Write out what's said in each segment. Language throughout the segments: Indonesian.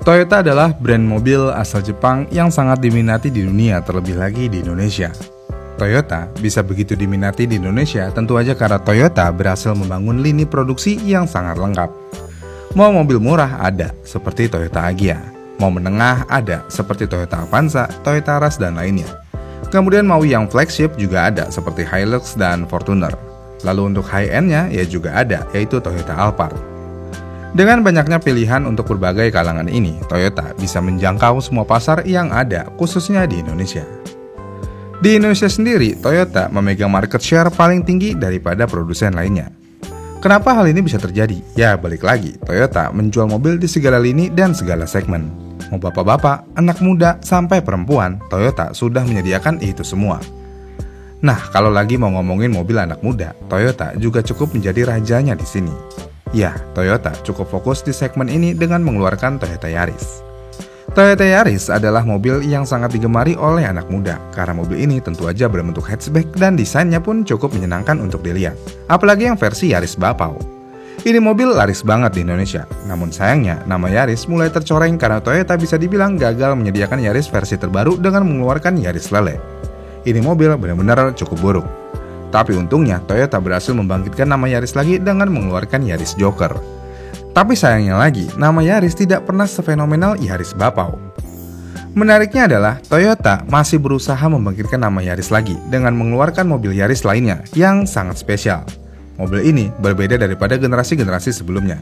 Toyota adalah brand mobil asal Jepang yang sangat diminati di dunia, terlebih lagi di Indonesia. Toyota bisa begitu diminati di Indonesia tentu aja karena Toyota berhasil membangun lini produksi yang sangat lengkap. Mau mobil murah ada, seperti Toyota Agya. Mau menengah ada, seperti Toyota Avanza, Toyota Rush, dan lainnya. Kemudian mau yang flagship juga ada, seperti Hilux dan Fortuner. Lalu untuk high-end-nya ya juga ada, yaitu Toyota Alphard. Dengan banyaknya pilihan untuk berbagai kalangan ini, Toyota bisa menjangkau semua pasar yang ada, khususnya di Indonesia. Di Indonesia sendiri, Toyota memegang market share paling tinggi daripada produsen lainnya. Kenapa hal ini bisa terjadi? Ya, balik lagi, Toyota menjual mobil di segala lini dan segala segmen. Mau bapak-bapak, anak muda, sampai perempuan, Toyota sudah menyediakan itu semua. Nah, kalau lagi mau ngomongin mobil anak muda, Toyota juga cukup menjadi rajanya di sini. Ya, Toyota cukup fokus di segmen ini dengan mengeluarkan Toyota Yaris. Toyota Yaris adalah mobil yang sangat digemari oleh anak muda, karena mobil ini tentu aja berbentuk hatchback dan desainnya pun cukup menyenangkan untuk dilihat. Apalagi yang versi Yaris Bapau. Ini mobil laris banget di Indonesia, namun sayangnya nama Yaris mulai tercoreng karena Toyota bisa dibilang gagal menyediakan Yaris versi terbaru dengan mengeluarkan Yaris Lele. Ini mobil benar-benar cukup buruk. Tapi untungnya Toyota berhasil membangkitkan nama Yaris lagi dengan mengeluarkan Yaris Joker. Tapi sayangnya lagi, nama Yaris tidak pernah sefenomenal Yaris Bapau. Menariknya adalah Toyota masih berusaha membangkitkan nama Yaris lagi dengan mengeluarkan mobil Yaris lainnya yang sangat spesial. Mobil ini berbeda daripada generasi-generasi sebelumnya.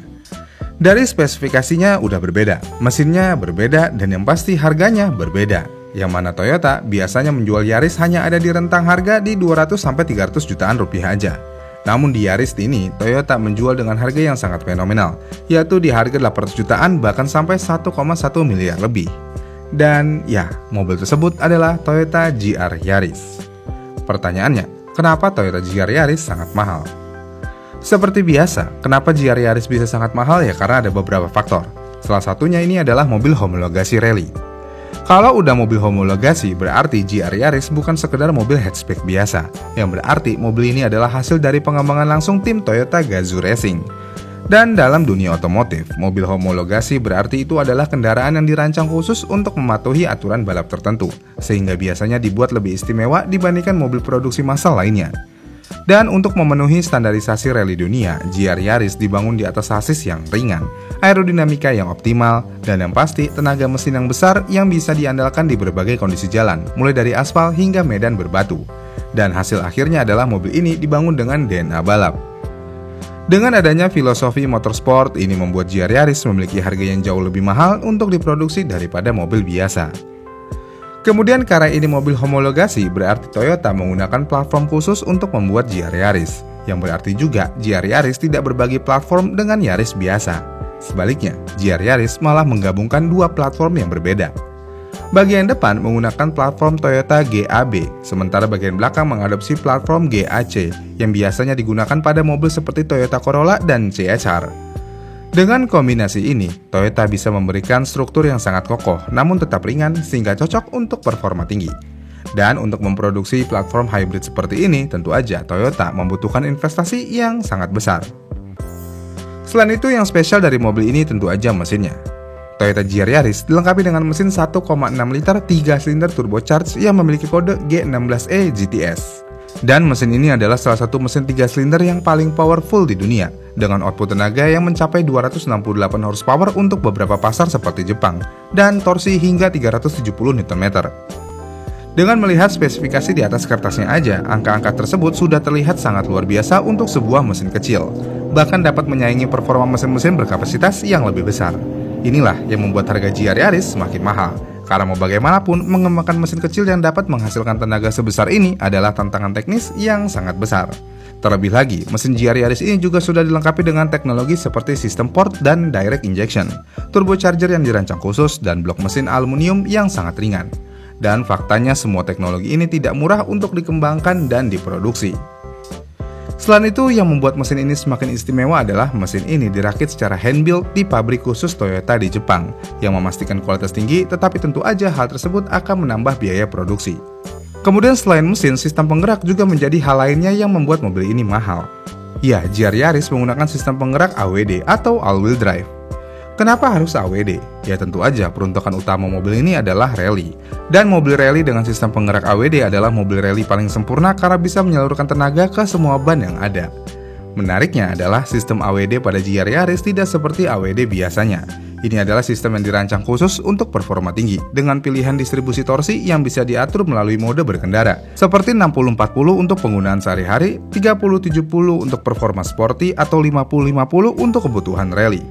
Dari spesifikasinya udah berbeda, mesinnya berbeda, dan yang pasti harganya berbeda. Yang mana Toyota biasanya menjual Yaris hanya ada di rentang harga di 200-300 jutaan rupiah aja. Namun di Yaris ini, Toyota menjual dengan harga yang sangat fenomenal, yaitu di harga 800 jutaan bahkan sampai 1,1 miliar lebih. Dan ya, mobil tersebut adalah Toyota GR Yaris. Pertanyaannya, kenapa Toyota GR Yaris sangat mahal? Seperti biasa, kenapa GR Yaris bisa sangat mahal ya karena ada beberapa faktor. Salah satunya ini adalah mobil homologasi rally. Kalau udah mobil homologasi, berarti GR Yaris bukan sekedar mobil hatchback biasa, yang berarti mobil ini adalah hasil dari pengembangan langsung tim Toyota Gazoo Racing. Dan dalam dunia otomotif, mobil homologasi berarti itu adalah kendaraan yang dirancang khusus untuk mematuhi aturan balap tertentu, sehingga biasanya dibuat lebih istimewa dibandingkan mobil produksi massal lainnya. Dan untuk memenuhi standarisasi rally dunia, GR Yaris dibangun di atas sasis yang ringan, aerodinamika yang optimal, dan yang pasti tenaga mesin yang besar yang bisa diandalkan di berbagai kondisi jalan, mulai dari aspal hingga medan berbatu. Dan hasil akhirnya adalah mobil ini dibangun dengan DNA balap. Dengan adanya filosofi motorsport, ini membuat GR Yaris memiliki harga yang jauh lebih mahal untuk diproduksi daripada mobil biasa. Kemudian karena ini mobil homologasi, berarti Toyota menggunakan platform khusus untuk membuat GR Yaris, yang berarti juga GR Yaris tidak berbagi platform dengan Yaris biasa. Sebaliknya, GR Yaris malah menggabungkan dua platform yang berbeda. Bagian depan menggunakan platform Toyota GAB, sementara bagian belakang mengadopsi platform GAC, yang biasanya digunakan pada mobil seperti Toyota Corolla dan CHR. Dengan kombinasi ini, Toyota bisa memberikan struktur yang sangat kokoh namun tetap ringan sehingga cocok untuk performa tinggi. Dan untuk memproduksi platform hybrid seperti ini, tentu aja Toyota membutuhkan investasi yang sangat besar. Selain itu, yang spesial dari mobil ini tentu aja mesinnya. Toyota GR Yaris dilengkapi dengan mesin 1,6 liter 3 silinder turbocharged yang memiliki kode G16E GTS. Dan mesin ini adalah salah satu mesin 3 silinder yang paling powerful di dunia, dengan output tenaga yang mencapai 268 horsepower untuk beberapa pasar seperti Jepang, dan torsi hingga 370 Nm. Dengan melihat spesifikasi di atas kertasnya aja, angka-angka tersebut sudah terlihat sangat luar biasa untuk sebuah mesin kecil, bahkan dapat menyaingi performa mesin-mesin berkapasitas yang lebih besar. Inilah yang membuat harga GR Yaris semakin mahal. Karena mau bagaimanapun, mengembangkan mesin kecil yang dapat menghasilkan tenaga sebesar ini adalah tantangan teknis yang sangat besar. Terlebih lagi, mesin GR Yaris ini juga sudah dilengkapi dengan teknologi seperti sistem port dan direct injection, turbocharger yang dirancang khusus, dan blok mesin aluminium yang sangat ringan. Dan faktanya semua teknologi ini tidak murah untuk dikembangkan dan diproduksi. Selain itu, yang membuat mesin ini semakin istimewa adalah mesin ini dirakit secara hand-built di pabrik khusus Toyota di Jepang, yang memastikan kualitas tinggi, tetapi tentu aja hal tersebut akan menambah biaya produksi. Kemudian selain mesin, sistem penggerak juga menjadi hal lainnya yang membuat mobil ini mahal. Ya, GR Yaris menggunakan sistem penggerak AWD atau all-wheel drive. Kenapa harus AWD? Ya tentu aja peruntukan utama mobil ini adalah rally. Dan mobil rally dengan sistem penggerak AWD adalah mobil rally paling sempurna karena bisa menyalurkan tenaga ke semua ban yang ada. Menariknya adalah sistem AWD pada GR Yaris tidak seperti AWD biasanya. Ini adalah sistem yang dirancang khusus untuk performa tinggi dengan pilihan distribusi torsi yang bisa diatur melalui mode berkendara seperti 60-40 untuk penggunaan sehari-hari, 30-70 untuk performa sporty atau 50-50 untuk kebutuhan rally.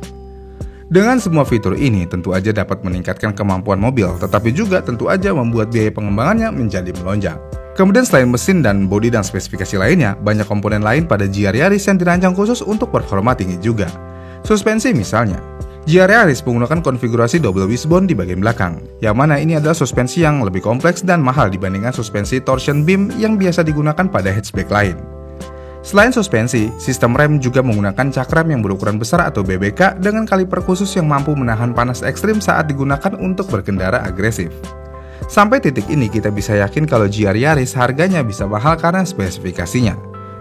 Dengan semua fitur ini tentu aja dapat meningkatkan kemampuan mobil, tetapi juga tentu aja membuat biaya pengembangannya menjadi melonjak. Kemudian selain mesin dan bodi dan spesifikasi lainnya, banyak komponen lain pada GR Yaris yang dirancang khusus untuk performa tinggi juga. Suspensi misalnya, GR Yaris menggunakan konfigurasi double wishbone di bagian belakang, yang mana ini adalah suspensi yang lebih kompleks dan mahal dibandingkan suspensi torsion beam yang biasa digunakan pada hatchback lain. Selain suspensi, sistem rem juga menggunakan cakram yang berukuran besar atau BBK dengan kaliper khusus yang mampu menahan panas ekstrim saat digunakan untuk berkendara agresif. Sampai titik ini kita bisa yakin kalau GR Yaris harganya bisa mahal karena spesifikasinya.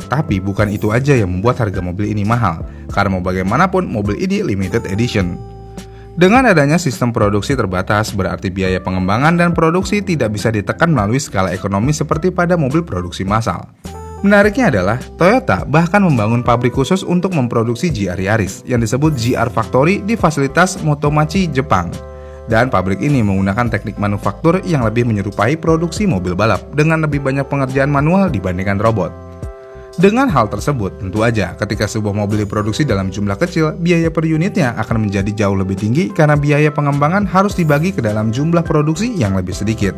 Tapi bukan itu aja yang membuat harga mobil ini mahal, karena mau bagaimanapun mobil ini limited edition. Dengan adanya sistem produksi terbatas, berarti biaya pengembangan dan produksi tidak bisa ditekan melalui skala ekonomi seperti pada mobil produksi massal. Menariknya adalah, Toyota bahkan membangun pabrik khusus untuk memproduksi GR Yaris yang disebut GR Factory di fasilitas Motomachi, Jepang. Dan pabrik ini menggunakan teknik manufaktur yang lebih menyerupai produksi mobil balap dengan lebih banyak pengerjaan manual dibandingkan robot. Dengan hal tersebut, tentu aja ketika sebuah mobil diproduksi dalam jumlah kecil, biaya per unitnya akan menjadi jauh lebih tinggi karena biaya pengembangan harus dibagi ke dalam jumlah produksi yang lebih sedikit.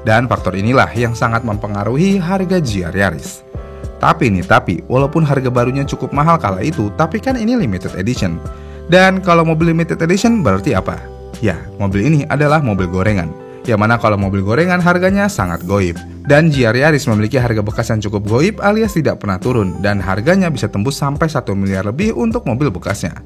Dan faktor inilah yang sangat mempengaruhi harga GR Yaris. Tapi, walaupun harga barunya cukup mahal kala itu, tapi kan ini limited edition. Dan kalau mobil limited edition berarti apa? Ya, mobil ini adalah mobil gorengan. Yang mana kalau mobil gorengan harganya sangat goib. Dan GR Yaris memiliki harga bekas yang cukup goib alias tidak pernah turun. Dan harganya bisa tembus sampai 1 miliar lebih untuk mobil bekasnya.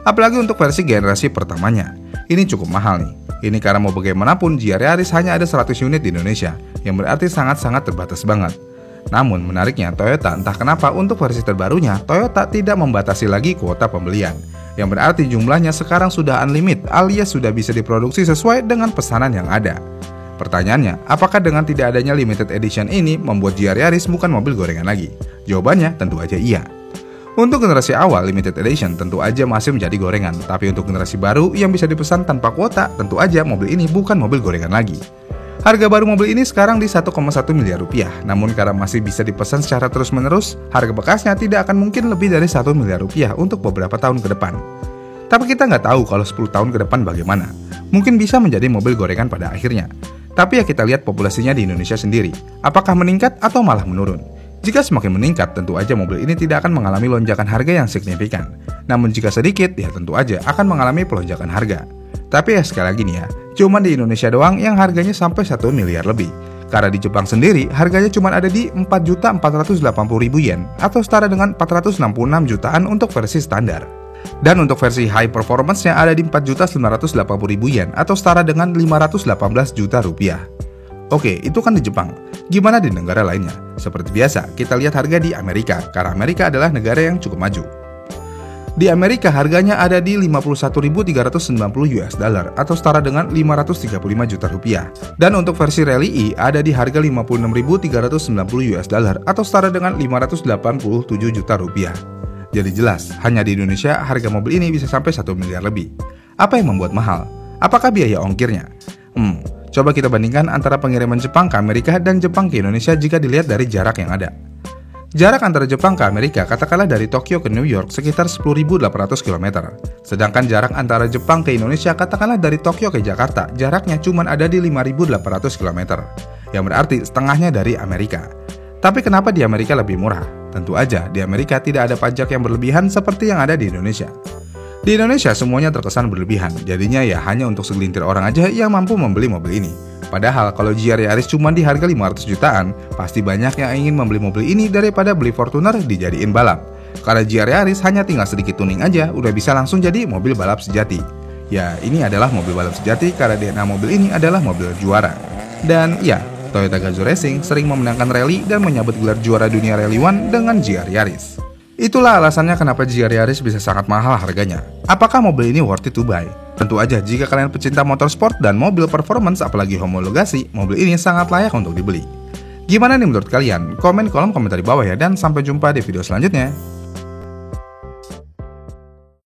Apalagi untuk versi generasi pertamanya. Ini cukup mahal nih. Ini karena mau bagaimanapun GR Yaris hanya ada 100 unit di Indonesia. Yang berarti sangat-sangat terbatas banget. Namun menariknya Toyota entah kenapa untuk versi terbarunya Toyota tidak membatasi lagi kuota pembelian. Yang berarti jumlahnya sekarang sudah unlimited alias sudah bisa diproduksi sesuai dengan pesanan yang ada. Pertanyaannya, apakah dengan tidak adanya limited edition ini membuat GR Yaris bukan mobil gorengan lagi? Jawabannya tentu aja iya. Untuk generasi awal limited edition tentu aja masih menjadi gorengan, tapi untuk generasi baru yang bisa dipesan tanpa kuota tentu aja mobil ini bukan mobil gorengan lagi. Harga baru mobil ini sekarang di 1,1 miliar rupiah, namun karena masih bisa dipesan secara terus-menerus, harga bekasnya tidak akan mungkin lebih dari 1 miliar rupiah untuk beberapa tahun ke depan. Tapi kita nggak tahu kalau 10 tahun ke depan bagaimana. Mungkin bisa menjadi mobil gorengan pada akhirnya. Tapi ya kita lihat populasinya di Indonesia sendiri, apakah meningkat atau malah menurun. Jika semakin meningkat, tentu aja mobil ini tidak akan mengalami lonjakan harga yang signifikan. Namun jika sedikit, ya tentu aja akan mengalami pelonjakan harga. Tapi ya sekali lagi nih ya, cuma di Indonesia doang yang harganya sampai 1 miliar lebih. Karena di Jepang sendiri harganya cuma ada di 4.480.000 yen atau setara dengan 466 jutaan untuk versi standar. Dan untuk versi high performance-nya ada di 4.980.000 yen atau setara dengan 518 juta rupiah. Oke, itu kan di Jepang. Gimana di negara lainnya? Seperti biasa, kita lihat harga di Amerika, karena Amerika adalah negara yang cukup maju. Di Amerika harganya ada di 51.390 US dollar atau setara dengan 535 juta rupiah. Dan untuk versi Rally E ada di harga 56.390 US dollar atau setara dengan 587 juta rupiah. Jadi jelas, hanya di Indonesia harga mobil ini bisa sampai 1 miliar lebih. Apa yang membuat mahal? Apakah biaya ongkirnya? Coba kita bandingkan antara pengiriman Jepang ke Amerika dan Jepang ke Indonesia jika dilihat dari jarak yang ada. Jarak antara Jepang ke Amerika katakanlah dari Tokyo ke New York sekitar 10.800 km. Sedangkan jarak antara Jepang ke Indonesia katakanlah dari Tokyo ke Jakarta jaraknya cuma ada di 5.800 km. Yang berarti setengahnya dari Amerika. Tapi kenapa di Amerika lebih murah? Tentu aja di Amerika tidak ada pajak yang berlebihan seperti yang ada di Indonesia. Di Indonesia semuanya terkesan berlebihan, jadinya ya hanya untuk segelintir orang aja yang mampu membeli mobil ini. Padahal kalau GR Yaris cuma di harga 500 jutaan, pasti banyak yang ingin membeli mobil ini daripada beli Fortuner dijadiin balap. Karena GR Yaris hanya tinggal sedikit tuning aja, udah bisa langsung jadi mobil balap sejati. Ya, ini adalah mobil balap sejati karena DNA mobil ini adalah mobil juara. Dan ya, Toyota Gazoo Racing sering memenangkan rally dan menyabet gelar juara dunia Rally One dengan GR Yaris. Itulah alasannya kenapa GR Yaris bisa sangat mahal harganya. Apakah mobil ini worth it to buy? Tentu aja jika kalian pecinta motorsport dan mobil performance apalagi homologasi, mobil ini sangat layak untuk dibeli. Gimana nih menurut kalian? Komen di kolom komentar di bawah ya, dan sampai jumpa di video selanjutnya.